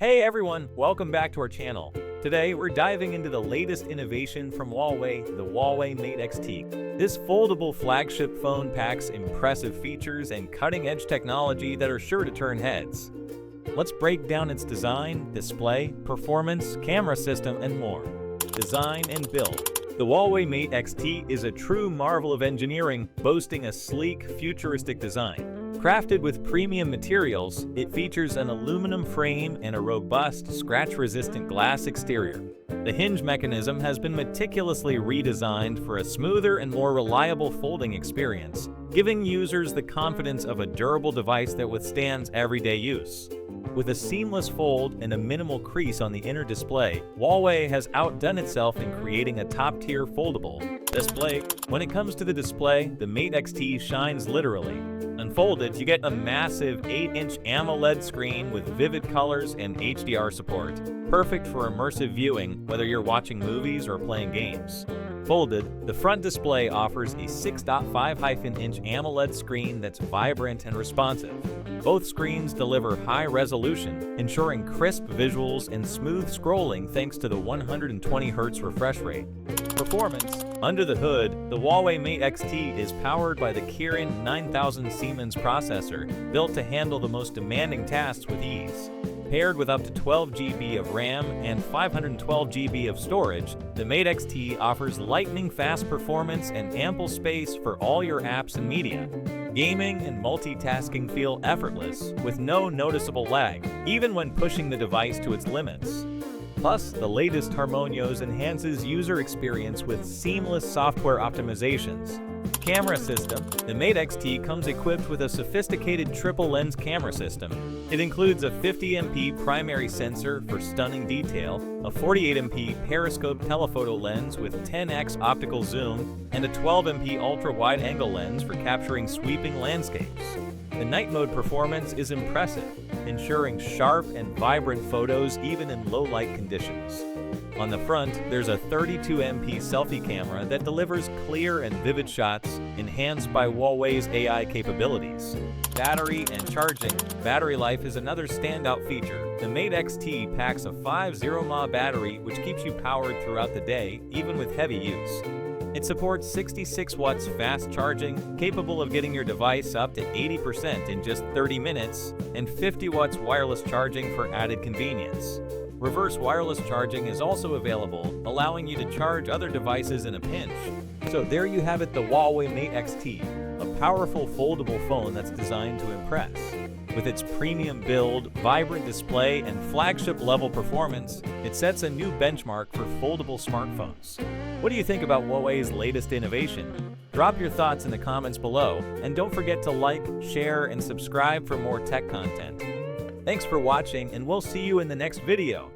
Hey everyone, welcome back to our channel. Today we're diving into the latest innovation from Huawei, the Huawei Mate X-T. This foldable flagship phone packs impressive features and cutting-edge technology that are sure to turn heads. Let's break down its design, display, performance, camera system, and more. Design and build. The Huawei Mate X-T is a true marvel of engineering, boasting a sleek, futuristic design. Crafted with premium materials, it features an aluminum frame and a robust, scratch-resistant glass exterior. The hinge mechanism has been meticulously redesigned for a smoother and more reliable folding experience, giving users the confidence of a durable device that withstands everyday use. With a seamless fold and a minimal crease on the inner display, Huawei has outdone itself in creating a top-tier foldable display. When it comes to the display, the Mate X-T shines literally. Unfolded, you get a massive 8-inch AMOLED screen with vivid colors and HDR support, perfect for immersive viewing whether you're watching movies or playing games. Folded, the front display offers a 6.5-inch AMOLED screen that's vibrant and responsive. Both screens deliver high resolution, ensuring crisp visuals and smooth scrolling thanks to the 120Hz refresh rate. Performance. Under the hood, the Huawei Mate X-T is powered by the Kirin 9000 Siemens processor, built to handle the most demanding tasks with ease. Paired with up to 12 GB of RAM and 512 GB of storage, the Mate X-T offers lightning-fast performance and ample space for all your apps and media. Gaming and multitasking feel effortless, with no noticeable lag, even when pushing the device to its limits. Plus, the latest Harmonios enhances user experience with seamless software optimizations. Camera system. The Mate X-T comes equipped with a sophisticated triple-lens camera system. It includes a 50MP primary sensor for stunning detail, a 48MP periscope telephoto lens with 10x optical zoom, and a 12MP ultra-wide-angle lens for capturing sweeping landscapes. The night mode performance is impressive, ensuring sharp and vibrant photos even in low-light conditions. On the front, there's a 32MP selfie camera that delivers clear and vivid shots, enhanced by Huawei's AI capabilities. Battery and charging. Battery life is another standout feature. The Mate X-T packs a 50 mAh battery which keeps you powered throughout the day, even with heavy use. It supports 66 watts fast charging, capable of getting your device up to 80% in just 30 minutes, and 50 watts wireless charging for added convenience. Reverse wireless charging is also available, allowing you to charge other devices in a pinch. So there you have it, the Huawei Mate X-T, a powerful foldable phone that's designed to impress. With its premium build, vibrant display, and flagship-level performance, it sets a new benchmark for foldable smartphones. What do you think about Huawei's latest innovation? Drop your thoughts in the comments below, and don't forget to like, share, and subscribe for more tech content. Thanks for watching, and we'll see you in the next video.